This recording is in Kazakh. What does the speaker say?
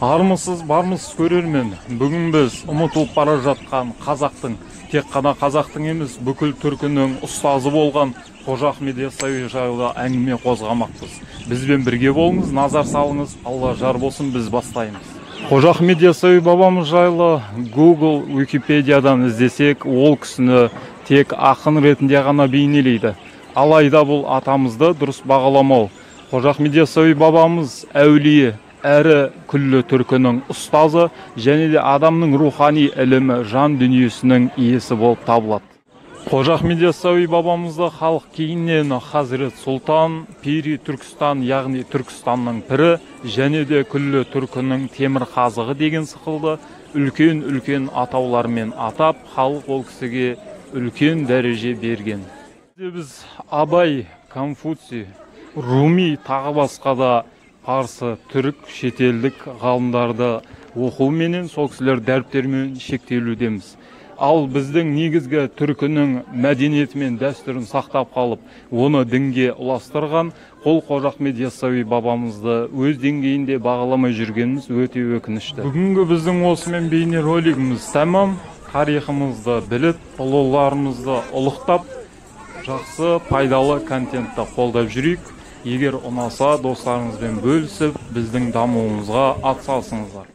Армысыз, бармысыз көрермен. Бүгін біз ұмытылып бара жатқан қазақтың, тек қана қазақтың емес, бүкіл түркінің ұстазы болған Қожа Ахмет Яссауи жайлы әңгіме қозғамақпыз. Бізбен бірге болыңыз, назар салыңыз, Алла жар болсын, біз бастаймыз. Қожа Ахмет Яссауи бабамыз жайлы Google, Википедиядан іздесек, ол кісіні тек ақын ретінде ғана бейнелейді. Алайда бұл атамызды дұрыс бағаламау. Қожа Ахмет Яссауи бабамыз әулие, әрі күллі түркінің ұстазы, және де адамның рухани ілімі, жан дүниесінің иесі болып табылады. Қожа Ахмет Яссауи бабамызды халық кейіннен Хазірет Сұлтан, Пири Түркістан, яғни Түркістанның пірі, және де күллі түркінің темір қазығы деген сықылды үлкен атаулармен атап, халық ол кісіге үлкен дәреже берген. Біз Абай, Конфуций, Руми тағы басқа да парсы, түрік, шетелдік ғалымдарды оқуменен, сол кісілер дәріптермен шектелудеміз. Ал біздің негізгі түркінің мәдениеті мен дәстүрін сақтап қалып, оны дінге ұластырған Қожа Ахмет Яссауи бабамызды өз деңгейінде бағаламай жүргеніміз өте өкінішті. Бүгінгі біздің осымен бейне ролигіміз тәмам. Тарихымызды біліп, ұлыларымызды ұлықтап, жақсы, пайдалы контентті қолдап жүрейік. Егер ұнаса, достарыңызбен бөлісіп, біздің дамуымызға атсалысыңыздар.